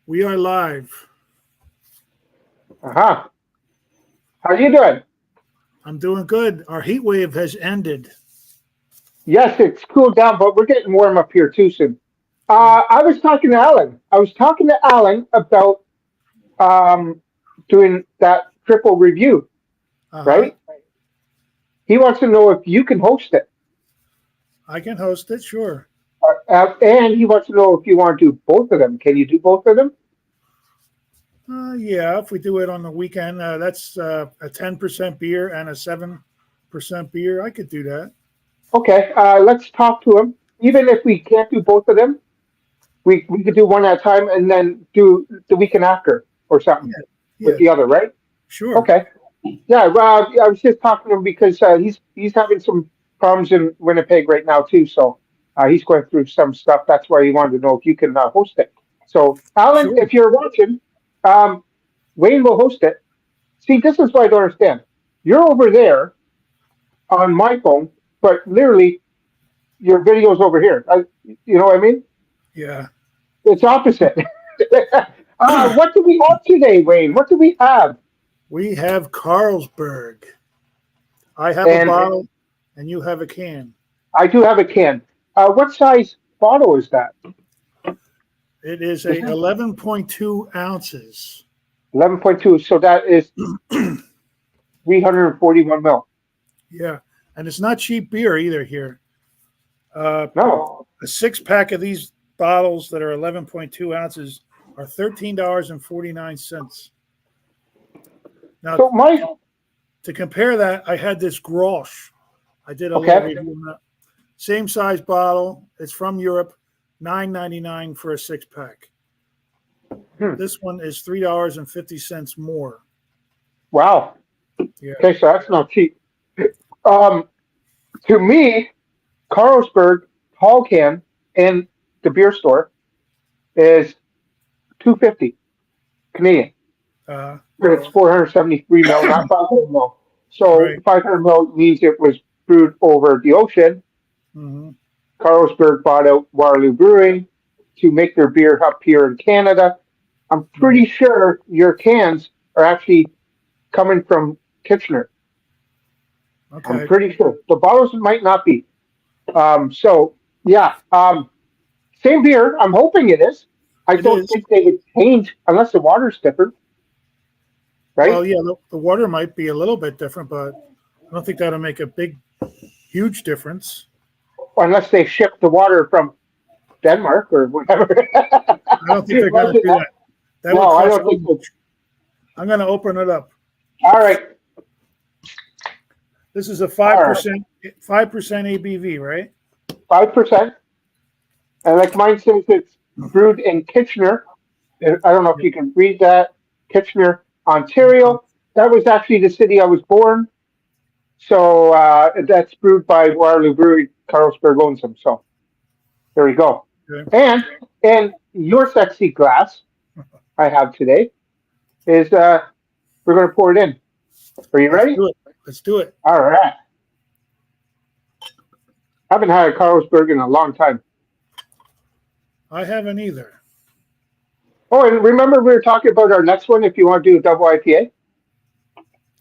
We are live. Uh-huh. How you doing? I'm doing good. Our heat wave has ended. Yes, it's cooled down, but we're getting warm up here too soon. Yeah. I was talking to Alan. I was talking to Alan about um, doing that triple review, Uh-huh. right? He wants to know if you can host it. I can host it, sure. And he wants to know if you want to do both of them. Can you do both of them? Yeah, if we do it on the weekend, that's a 10% beer and a 7% beer. I could do that. Okay, let's talk to him. Even if we can't do both of them, we could do one at a time and then do the weekend after or something Yeah. with Yeah, the other, right? sure. Okay. Yeah, well, I was just talking to him because he's having some problems in Winnipeg right now too. So he's going through some stuff. That's why he wanted to know if you can host it. So, Alan, Sure. if you're watching, um, Wayne will host it. See, this is what I don't understand. You're over there on my phone, but literally your video's over here. You know what I mean? Yeah. It's opposite. What do we have today, Wayne? What do we have? We have Carlsberg. I have a And bottle and you have a can. I do have a can. What size bottle is that? It is Is a that 11.2 ounces. 11.2? So that is 341 mil. Yeah. And it's not cheap beer either here. Uh, No. a six-pack of these bottles that are 11.2 ounces are $13.49. Now, So my to compare that, I had this Grolsch. I did a little okay. review on that. Same size bottle. It's from Europe, $9.99 for a six-pack. Hmm. This one is $3.50 more. Wow. Yeah. Okay, so that's not cheap. Um, to me, Carlsberg tall can in the beer store is 250 Canadian. Uh, But it's 473 mil, not 500 mil. So right. 500 mil means it was brewed over the ocean. Mm-hmm. Carlsberg bought out Waterloo Brewing to make their beer up here in Canada. I'm Right. pretty sure your cans are actually coming from Kitchener. I'm Okay. pretty sure. The bottles might not be. So, yeah, same beer. I'm hoping it is. I It don't is. think they would change unless the water's different, Well, right? yeah, the water might be a little bit different, but I don't think that'll make a huge difference. Unless they ship the water from Denmark or whatever. I don't think they're going to Imagine do that. that. That would No, I cost don't too think so. much. I'm going to open it up. All right. This is a All right. 5% ABV, right? 5%. And like mine says, it's brewed in Kitchener. I don't know if Yep. you can read that. Kitchener, Mhm. Ontario. That was actually the city I was born. So that's brewed by Waterloo Brewery. Carlsberg owns them. So there we go. Okay. And your sexy glass I have today is we're going to pour it in. Are you Let's ready? do it. Let's do it. All right. I haven't had a Carlsberg in a long time. I haven't either. Oh, and remember we were talking about our next one if you want to do a double IPA?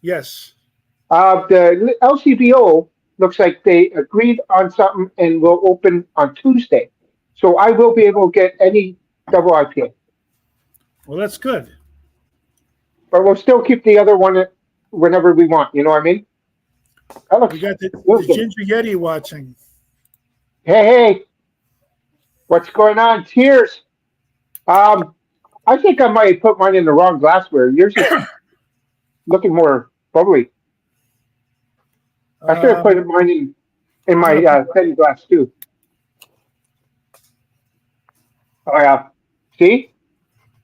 Yes. The LCBO looks like they agreed on something and will open on Tuesday. So I will be able to get any double IPA, Well, that's good. but we'll still keep the other one whenever we want. You know what I mean? That We looks got the really good. Ginger Yeti watching. Hey, hey, what's going on? Cheers. Um, I think I might put mine in the wrong glassware. Yours is looking more bubbly. I should have put I'm mine in my going to put, petty glass too. Oh yeah. See,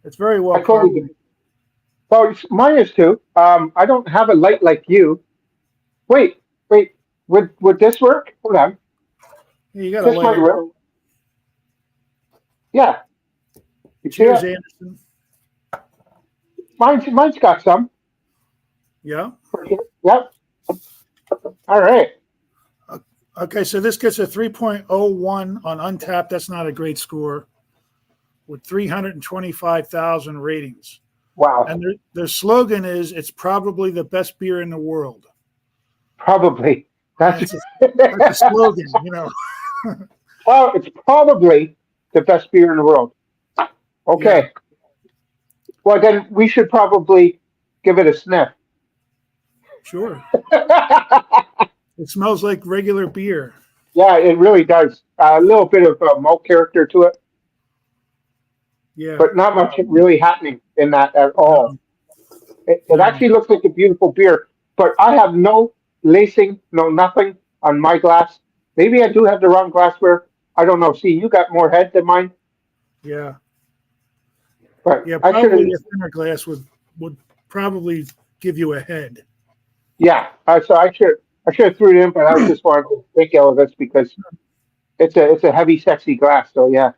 it's very I well totally did. carbonated. Well, mine is too. I don't have a light like you. Wait, wait. Would this work? Hold on. Yeah, you got to This light might it up. work. Yeah. You see Cheers, it? Anderson. Mine's got some. Yeah. Yep. All right. Okay, so this gets a 3.01 on Untapped. That's not a great score. with 325,000 ratings. Wow. And their slogan is, "It's probably the best beer in the world." Probably. That's a slogan, you know. Well, it's probably the best beer in the world. Okay. Yeah. Well, then we should probably give it a sniff. Sure. It smells like regular beer. Yeah, it really does. A little bit of malt character to it, Yeah. but not much really happening in that at all. It No. actually looks like a beautiful beer, but I have no lacing, no nothing on my glass. Maybe I do have the wrong glassware. I don't know. See, you got more head than mine, Yeah. but Yeah. I should have. Probably a thinner glass would probably give you a head. Yeah, so I should have threw it in, but I just wanted to take out of this because it's a heavy, sexy glass. So yeah,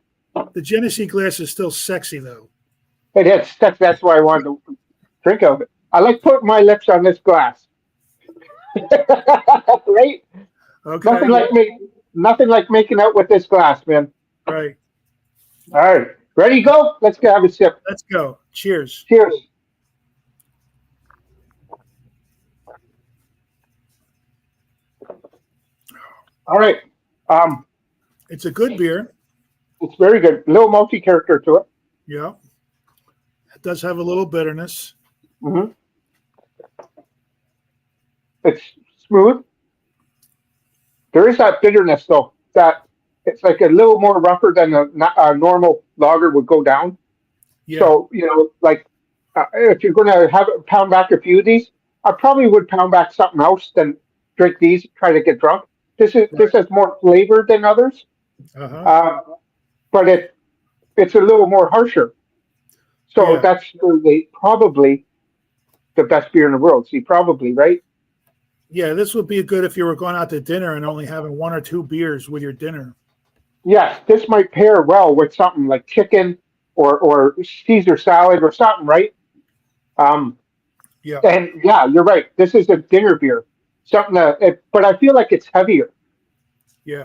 The Genesee glass is still sexy, though. it is. That's why I wanted to drink out of it. I like putting my lips on this glass. Right? Okay. Nothing like making out with this glass, man. Right. All right, ready to go? Let's go have a sip. Let's go. Cheers. Cheers. All right. It's a good beer. It's very good. Little multi character to it. Yeah. It does have a little bitterness. Mm-hmm. It's smooth. There is that bitterness though. That it's like a little more rougher than a normal lager would go down. Yeah. So like if you're going to have pound back a few of these, I probably would pound back something else than drink these. Try to get drunk. This has more flavor than others, but it's a little more harsher. So that's probably the best beer in the world. See, probably, right? Yeah, this would be good if you were going out to dinner and only having one or two beers with your dinner. Yes, this might pair well with something like chicken or Caesar salad or something, right? Yeah. And yeah, you're right. This is a dinner beer. Something but I feel like it's heavier. Yeah.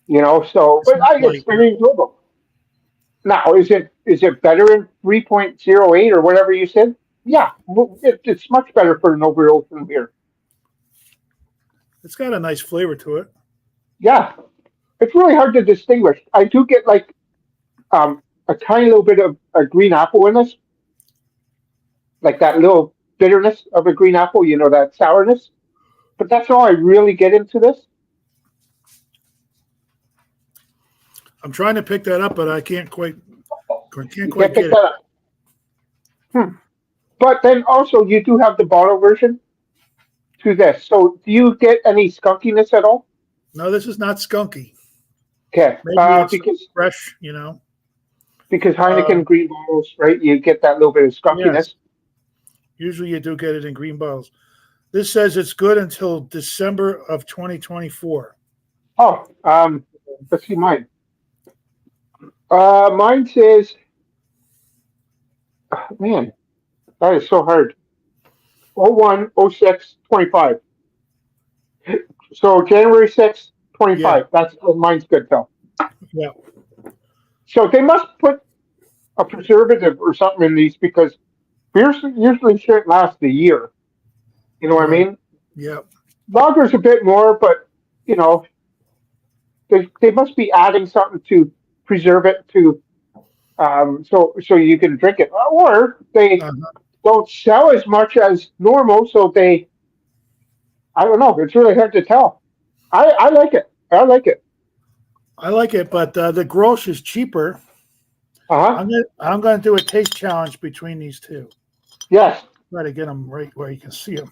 So but it's very enjoyable. Now, is it better in 3.08 or whatever you said? Yeah, it's much better for an over-open beer. It's got a nice flavor to it. Yeah, it's really hard to distinguish. I do get like a tiny little bit of a green apple in this, like that little bitterness of a green apple. That sourness. But that's all I really get into this. I'm trying to pick that up, but I can't quite get pick it. that up. But then also you do have the bottle version to this. So do you get any skunkiness at all? No, this is not skunky. Okay, Maybe it's because fresh, Because Heineken green bottles, right? You get that little bit of skunkiness. Yes. Usually you do get it in green bottles. This says it's good until December of 2024. Oh, let's see mine. Mine says, man, that is so hard. 01, 06, 25. So January 6th, 25. Yeah. That's mine's good, Phil. Yeah. So they must put a preservative or something in these because beers usually shouldn't last a year. You know what I mean? Yeah. Lager's a bit more, but they must be adding something to preserve it to so you can drink it, or they don't sell as much as normal, so I don't know. It's really hard to tell. I like it. I like it, but the Grolsch is cheaper. I'm going to do a taste challenge between these two. Yes. Try to get them right where you can see them.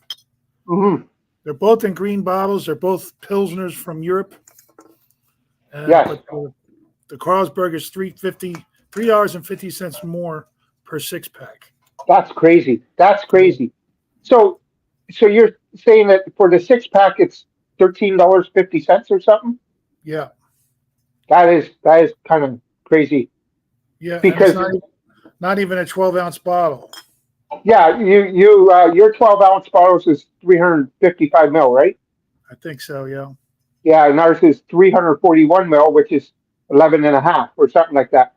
Mm-hmm. They're both in green bottles. They're both Pilsners from Europe. Yes. But the Carlsberg is $3.50 more per 6-pack. That's crazy. So you're saying that for the 6-pack it's $13.50 or something? Yeah. That is kind of crazy. Yeah, because not even a 12-ounce bottle. Yeah, your 12-ounce bottles is 355 ml, right? I think so. Yeah. Yeah, and ours is 341 ml, which is 11 and a half or something like that.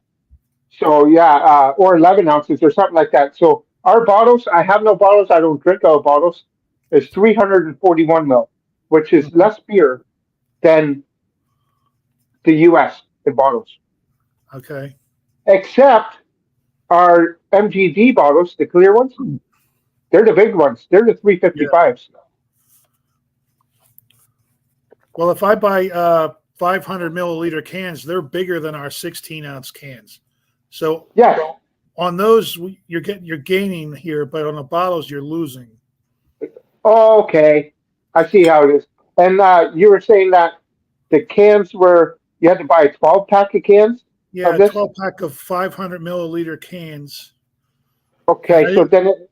So yeah, or 11 ounces or something like that. So our bottles, I have no bottles. I don't drink out of bottles. Is 341 mil, which is Mhm. less beer than the U.S. in bottles. Okay. Except our MGD bottles, the clear ones, they're the big ones. They're the Yeah. 355s. Well, if I buy 500 milliliter cans, they're bigger than our 16-ounce cans. So Yes. on those, you're gaining here, but on the bottles, you're losing. Okay. I see how it is. And you were saying that the cans were, you had to buy a 12 pack of cans Yeah, of a this? 12 pack of 500 milliliter cans, and Okay. So then it,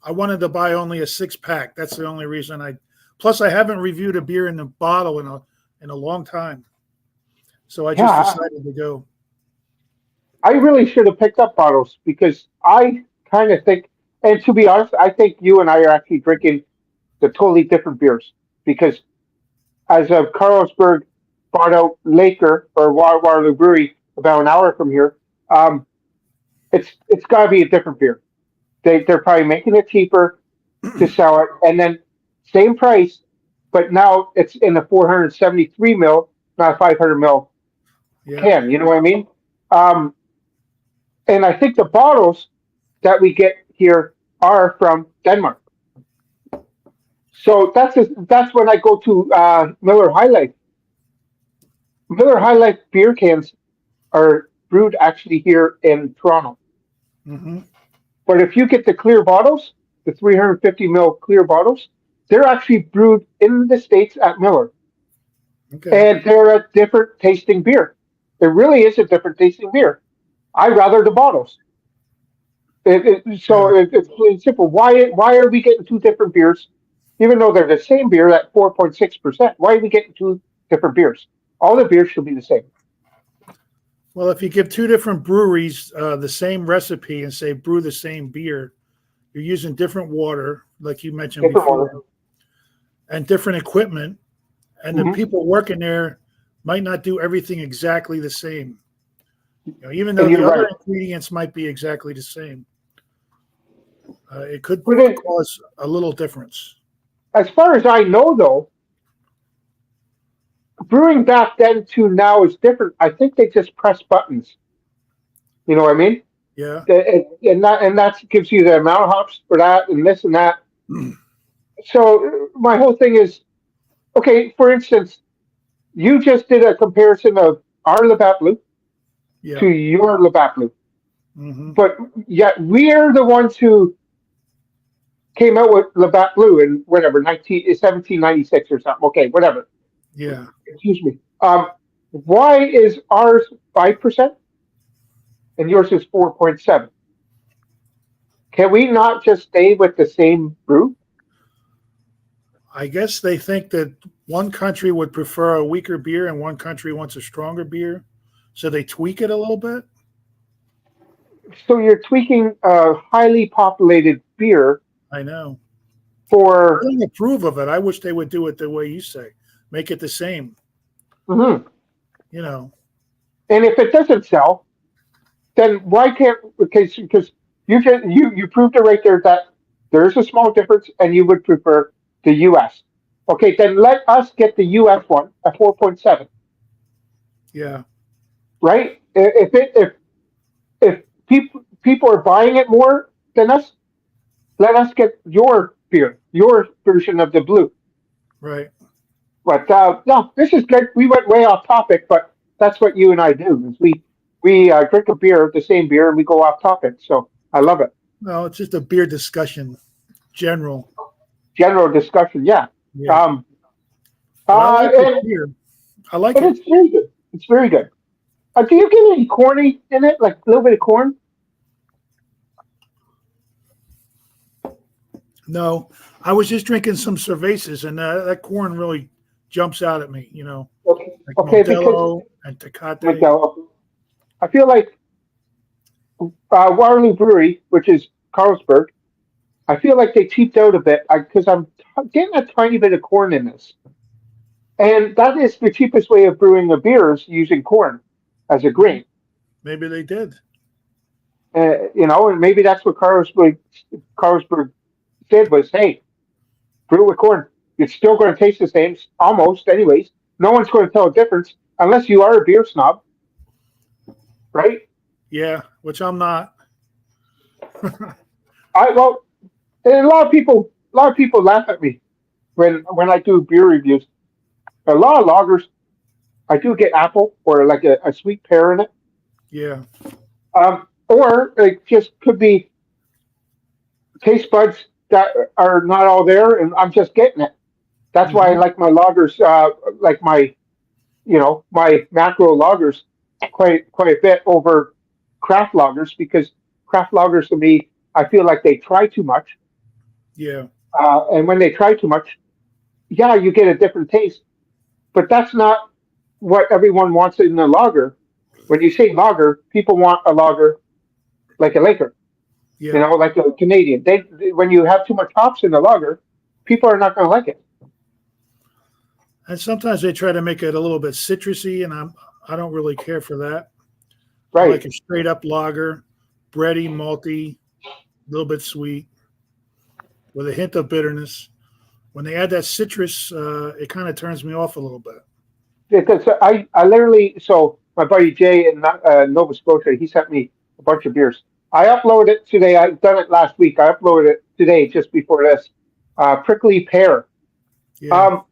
I wanted to buy only a 6 pack. That's the only reason I. Plus, I haven't reviewed a beer in the bottle in a long time, so I just yeah, decided to go. I really should have picked up bottles because I kind of think, and to be honest, I think you and I are actually drinking the totally different beers because as of Carlsberg bought out Laker or Waterloo Brewery about an hour from here, um, it's got to be a different beer. They're probably making it cheaper to sell it, and then same price, but now it's in the 473 mil, not a 500 mil Yeah. can. You know what I mean? Um, and I think the bottles that we get here are from Denmark. So that's when I go to Miller High Life. Miller High Life beer cans are brewed actually here in Toronto. Mm-hmm. But if you get the clear bottles, the 350 mil clear bottles, they're actually brewed in the States at Miller. Okay. And they're a different tasting beer. It really is a different tasting beer. I rather the bottles. Yeah. It's really simple. Why are we getting two different beers, even though they're the same beer at 4.6%? Why are we getting two different beers? All the beers should be the same. Well, if you give two different breweries the same recipe and say brew the same beer, you're using different water, like you mentioned Different before, order. and different equipment, and the Mm-hmm. people working there might not do everything exactly the same. Even though And the you're right. other ingredients might be exactly the same, it could But cause a little difference. as far as I know, though, brewing back then to now is different. I think they just press buttons. You know what I mean? Yeah. And that gives you the amount of hops for that and this and that. So my whole thing is okay. For instance, you just did a comparison of our Labatt Blue Yeah. to your Labatt Blue, Hmm. but yet we're the ones who came out with Labatt Blue in whatever 1796 or something. Okay, whatever. Yeah. Excuse me. Why is ours 5% and yours is 4.7? Can we not just stay with the same brew? I guess they think that one country would prefer a weaker beer and one country wants a stronger beer. So they tweak it a little bit. So you're tweaking a highly populated beer I know. I for. don't approve of it. I wish they would do it the way you say. Make it the same. Mhm. You know. And if it doesn't sell, then why can't? Because you proved it right there that there is a small difference, and you would prefer the U.S. Okay, then let us get the U.S. one at 4.7. Yeah. Right? If people are buying it more than us, let us get your beer, your version of the blue. Right. But no, this is good. We went way off topic, but that's what you and I do. Is we drink a beer, the same beer, and we go off topic. So I love it. No, it's just a beer discussion, general. General discussion, yeah. Yeah. Um, But I like this and, beer. I like and it. it's very good. It's very good. Do you get any corny in it, like a little bit of corn? No, I was just drinking some cervezas, and that corn really jumps out at me. Okay, Like okay, because Modelo and Tecate. Miguel, I feel like Waterloo Brewery, which is Carlsberg, I feel like they cheaped out a bit because I'm getting a tiny bit of corn in this. And that is the cheapest way of brewing a beer is using corn as a grain. Maybe they did. And maybe that's what Carlsberg did was, hey, brew with corn. It's still going to taste the same, almost, anyways. No one's going to tell a difference unless you are a beer snob, right? Yeah, which I'm not. Well, and a lot of people laugh at me when I do beer reviews. A lot of lagers, I do get apple or like a sweet pear in it. Yeah. Or it just could be taste buds that are not all there, and I'm just getting it. That's why I Hmm. like my lagers, like my macro lagers, quite a bit over craft lagers, because craft lagers to me, I feel like they try too much, Yeah. and when they try too much, yeah, you get a different taste, but that's not what everyone wants in a lager. When you say lager, people want a lager like a Laker, Yeah. like a Canadian. When you have too much hops in a lager, people are not going to like it. And sometimes they try to make it a little bit citrusy, and I don't really care for that. I like Right. a straight up lager, bready, malty, a little bit sweet, with a hint of bitterness. When they add that citrus, it kind of turns me off a little bit. Because I literally, so my buddy Jay in Nova Scotia, he sent me a bunch of beers. I uploaded it today. I've done it last week. I uploaded it today, just before this. Prickly pear. Yeah. Um,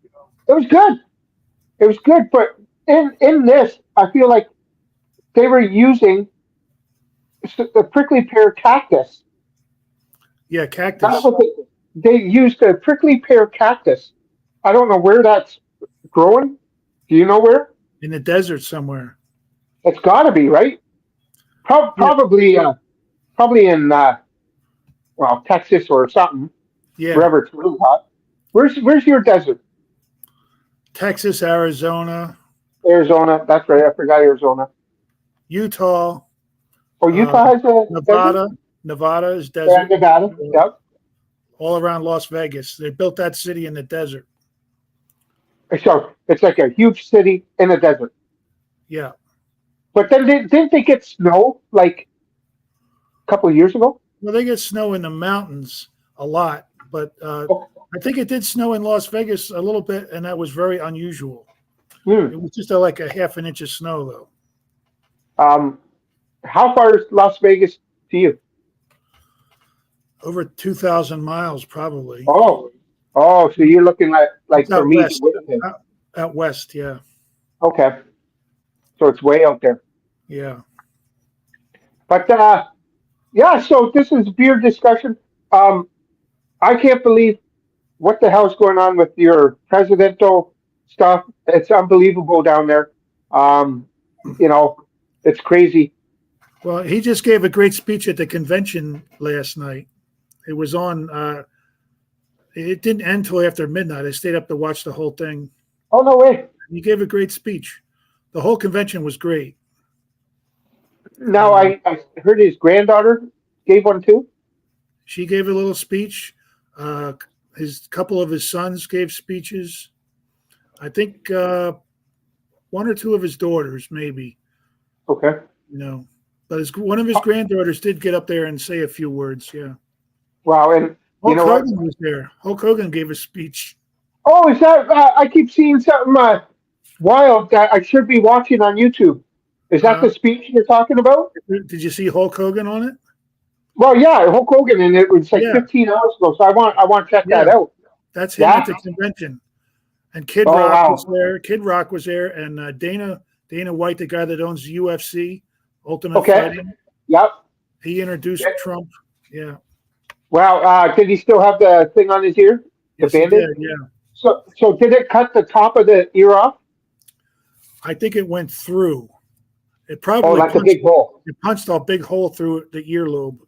it was good. It was good, but in this, I feel like they were using the prickly pear cactus. Yeah. That Cactus was it. They used the prickly pear cactus. I don't know where that's growing. Do you know where? in the desert somewhere. It's got to be right. Yeah. Probably in Texas or something, Yeah. wherever it's really hot. Where's your desert? Texas, Arizona, Arizona. That's right. I forgot Arizona. Utah, Oh, uh, Utah has a desert. Nevada. Nevada is Yeah, desert. Nevada. Yep. All around Las Vegas. They built that city in the desert. So it's like a huge city in a desert. Yeah. But then didn't they get snow like a couple of years ago? Well, they get snow in the mountains a lot, but Oh, I think it did snow in Las Vegas a little bit, and that was very unusual. hmm. It was just like a half an inch of snow, though. Um, how far is Las Vegas to you? Over 2,000 miles, probably. Oh, so you're looking at It's like for out me to west. Winnipeg. Out west, yeah. Okay, so it's way out there. Yeah. But yeah, so this is beer discussion. Um, I can't believe what the hell's going on with your presidential stuff. It's unbelievable down there. Um, you know, it's crazy. Well, he just gave a great speech at the convention last night. It was on, it didn't end till after midnight. I stayed up to watch the whole thing. Oh no way! He gave a great speech. The whole convention was great. Now Um, I heard his granddaughter gave one too. she gave a little speech. His couple of his sons gave speeches. I think one or two of his daughters, maybe, Okay. you know. But one of his granddaughters did get up there and say a few words. Yeah. Wow, and you Hulk know what? Hogan was there. Hulk Hogan gave a speech. Oh, is that? I keep seeing something wild that I should be watching on YouTube. Is that Uh, the speech you're talking about? did you see Hulk Hogan on it? Well, yeah, Hulk Hogan, and it was like Yeah. 15 hours ago. So I want to check that Yeah. out. That's him at Yeah. the convention. And Kid Oh Rock was wow. there. Kid Rock was there, and Dana White, the guy that owns UFC, Ultimate Okay. Fighting, Yep. he introduced Trump. Yeah, Wow. Did he still have the thing on his ear? The yes, he bandage? did. Yeah, So did it cut the top of the ear off? I think it went through. It Oh, probably like a punched. big hole. It punched a big hole through the earlobe.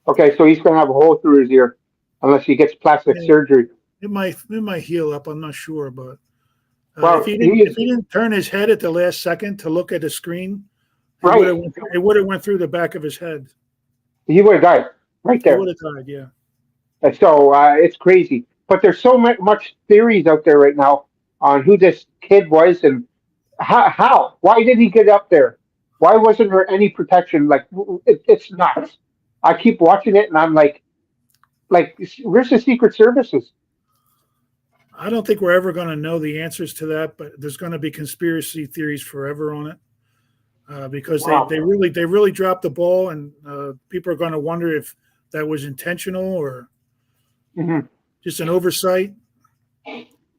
Okay, so he's gonna have a hole through his ear unless he gets plastic Yeah, surgery. it might heal up. I'm not sure, but Well, if he didn't turn his head at the last second to look at the screen, right. it would have went through the back of his head. He would have died right He there. would have died. Yeah. And so it's crazy. But there's so much theories out there right now on who this kid was and how. Why did he get up there? Why wasn't there any protection? Like it's nuts. I keep watching it, and I'm like, where's the Secret Services? I don't think we're ever going to know the answers to that, but there's going to be conspiracy theories forever on it. Because Wow. they really dropped the ball, and people are going to wonder if that was intentional or just an oversight.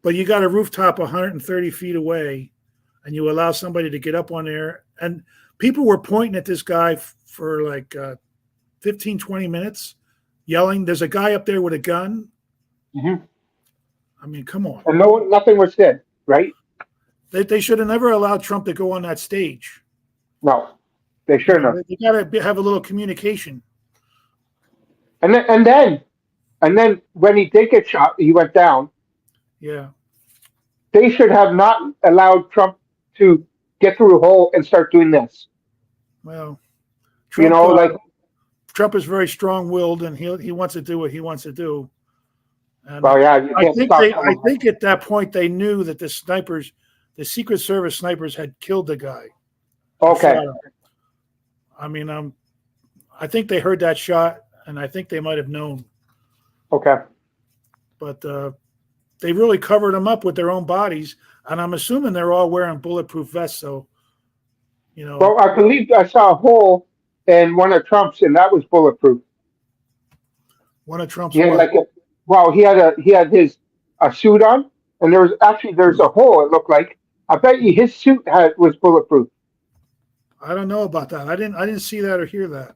But you got a rooftop 130 feet away, and you allow somebody to get up on there, and people were pointing at this guy for like 15, 20 minutes, yelling, "There's a guy up there with a gun." I mean, come on. And nothing was said, right? They should have never allowed Trump to go on that stage. No, they shouldn't have. You got to have a little communication. And then when he did get shot, he went down. Yeah. They should have not allowed Trump to get through a hole and start doing this. Well, Trump, Trump is very strong-willed, and he wants to do what he wants to do. And well, yeah, I think at that point they knew that the Secret Service snipers had killed the guy. Okay. I mean, I think they heard that shot, and I think they might have known. Okay. But they really covered them up with their own bodies, and I'm assuming they're all wearing bulletproof vests. So, Well, I believe I saw a hole in one of Trump's, and that was bulletproof. One of Trump's. He had his suit on, and there's a hole. It looked like. I bet you his suit was bulletproof. I don't know about that. I didn't see that or hear that.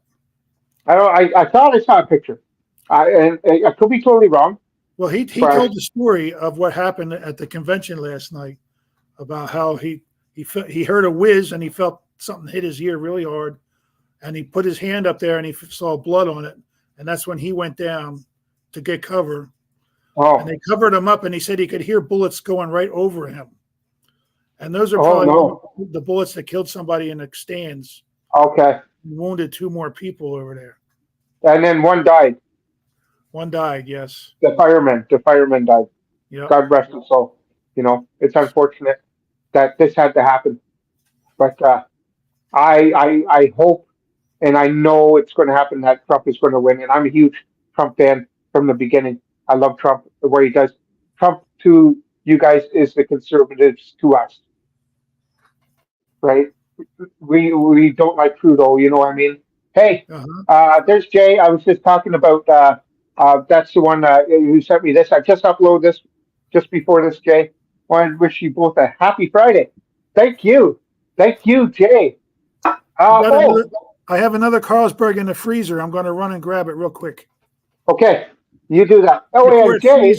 I thought I saw a picture, and I could be totally wrong. Well, he told the story of what happened at the convention last night about how he heard a whiz and he felt something hit his ear really hard, and he put his hand up there and he saw blood on it, and that's when he went down to get cover. Oh. And they covered him up, and he said he could hear bullets going right over him. And those are probably the bullets that killed somebody in the stands. Okay. Wounded 2 more people over there. And then one died. One died, yes. The fireman died. Yep. God rest his soul. It's unfortunate that this had to happen. But I hope and I know it's going to happen that Trump is going to win. And I'm a huge Trump fan from the beginning. I love Trump, the way he does. Trump to you guys is the conservatives to us. Right? We don't like Trudeau, you know what I mean? Hey, there's Jay. I was just talking about that's the one who sent me this. I just uploaded this just before this, Jay. Want to wish you both a happy Friday. Thank you, Jay. I have another Carlsberg in the freezer. I'm going to run and grab it real quick. Okay, you do that. Oh, yeah, Jay.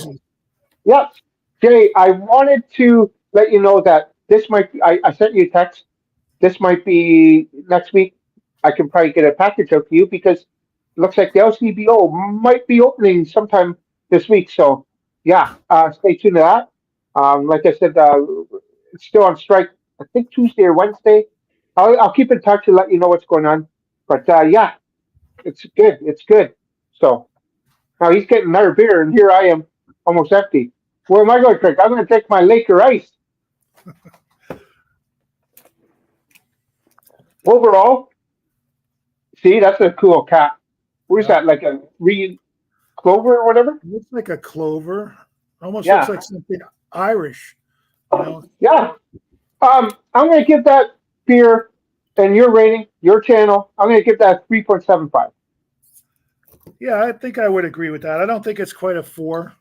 Yep, Jay. I wanted to let you know that this might be, I sent you a text. This might be next week. I can probably get a package out to you because it looks like the LCBO might be opening sometime this week. So, yeah, stay tuned to that. Like I said, it's still on strike, I think Tuesday or Wednesday. I'll keep in touch and let you know what's going on. But, yeah, it's good. It's good. So, now he's getting another beer, and here I am, almost empty. What am I going to drink? I'm going to drink my Laker Ice. Overall, see, that's a cool cap. What is that, like a green clover or whatever? It looks like a clover. Almost looks like something Irish. Yeah. I'm going to give that beer and your rating, your channel, I'm going to give that 3.75. Yeah, I think I would agree with that. I don't think it's quite a 4.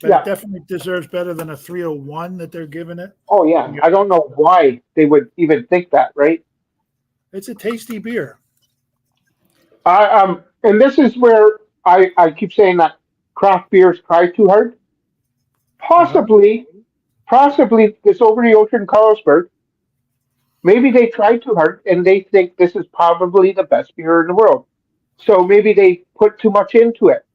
But it definitely deserves better than a 301 that they're giving it. Oh, yeah. I don't know why they would even think that, right? It's a tasty beer. And this is where I keep saying that craft beers try too hard. Possibly this over the ocean Carlsberg, maybe they try too hard and they think this is probably the best beer in the world. So maybe they put too much into it.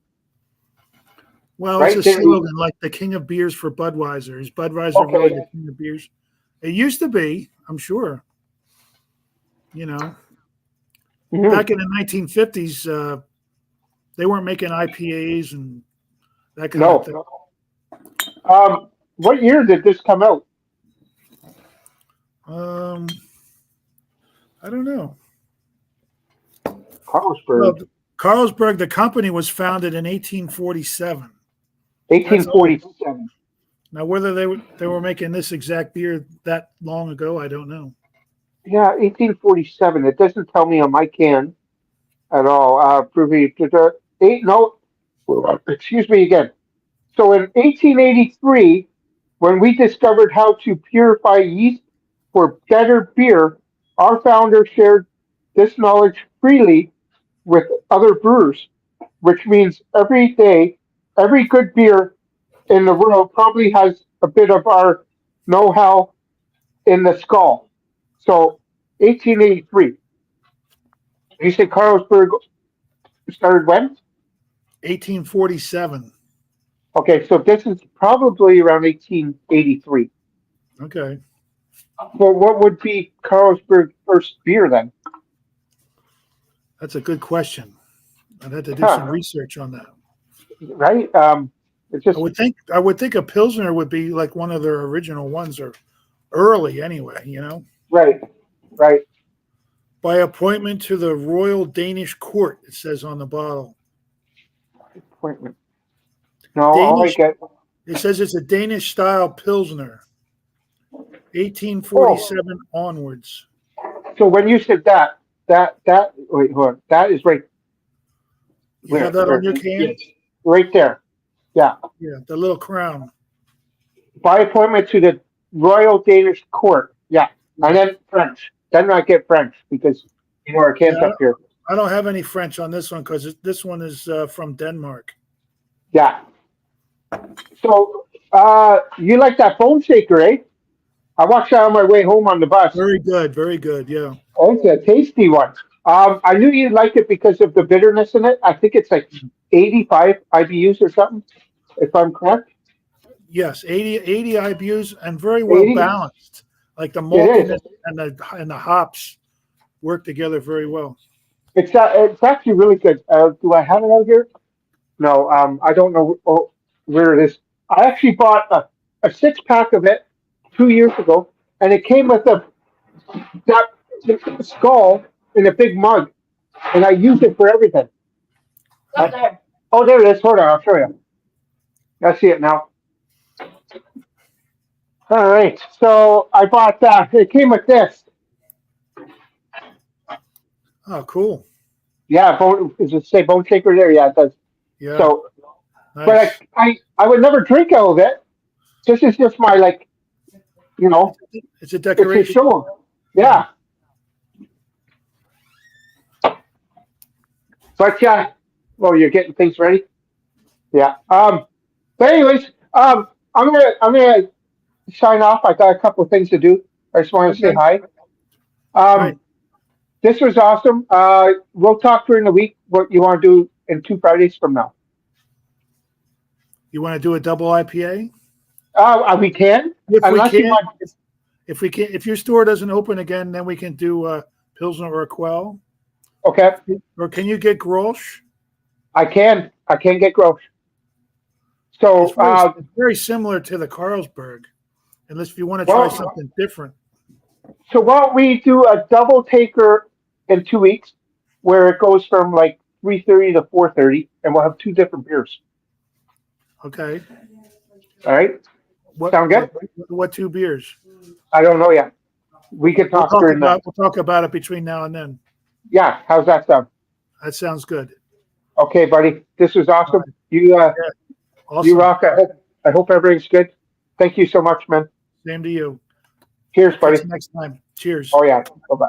Well, it's a slogan like the king of beers for Budweiser. Is Budweiser really the king of beers? It used to be, I'm sure. Back in the 1950s, they weren't making IPAs and that kind of thing. What year did this come out? I don't know. Carlsberg, Well, Carlsberg, the company was founded in 1847. That's old. 1847. Now, whether they were making this exact beer that long ago, I don't know. Yeah, 1847. It doesn't tell me on my can at all. No, excuse me again. So in 1883, when we discovered how to purify yeast for better beer, our founder shared this knowledge freely with other brewers, which means every day, every good beer in the world probably has a bit of our know-how in the skull. So 1883. You say Carlsberg started when? 1847. Okay, so this is probably around 1883. Okay. Well, what would be Carlsberg's first beer then? That's a good question. I'd have to do some Huh, research on that. right? It's just I would think a Pilsner would be like one of their original ones or early anyway, you know. right, right. By appointment to the Royal Danish Court, it says on the bottle. Appointment. No, all I Danish, get. it says it's a Danish style Pilsner, Oh, 1847 onwards. so when you said that wait, hold on. That is right. You have that on Where? your can? Yes, right there. Yeah. Yeah, the little crown. By appointment to the Royal Danish Court. Yeah, and Yeah. then French. Then I get French because our Yeah, can's up here. I don't have any French on this one because this one is from Denmark. Yeah. So, you like that bone shaker, eh? I watched that on my way home on the bus. Very good, very good. Yeah. Oh, it's a tasty one. I knew you'd like it because of the bitterness in it. I think it's like 85 IBUs or something, if I'm correct. Yes, 80 IBUs and very well 80? balanced. Like the It is. maltiness and the hops work together very well. It's actually really good. Do I have it out here? No, I don't know where it is. I actually bought a 6 pack of it 2 years ago, and it came with that skull in a big mug, and I use it for everything. Oh, there it is. Hold on, I'll show you. I see it now. All right, so I bought that. It came with this. Oh, cool. Yeah, does it say bone shaker there? Yeah, it does. Yeah, So, nice. but I would never drink out of it. This is just my you know, It's a it's a decoration. show. Yeah. But yeah, well, you're getting things ready. Yeah. But anyways, I'm gonna sign off. I got a couple of things to do. I just want to say Okay. hi. Right. This was awesome. We'll talk during the week what you want to do in 2 Fridays from now. You want to do a double IPA? We can. If we Unless you can, want. if we can, if your store doesn't open again, then we can do a Pilsner or a Quell. Okay. Or can you get Grolsch? I can. I can get gross. So, It's very similar to the Carlsberg, unless if you want to try well, something different. so why don't we do a double taker in 2 weeks, where it goes from like 3:30 to 4:30, and we'll have two different beers. Okay. All right. What Sound good? what two beers? I don't know yet. We can talk during that. We'll talk about it between now and then. Yeah. How's that sound? That sounds good. Okay, buddy. This was awesome. You Awesome. you rock. I hope everything's good. Thank you so much, man. Same to you. Cheers, buddy. Catch you next time. Cheers. Oh yeah. Bye bye.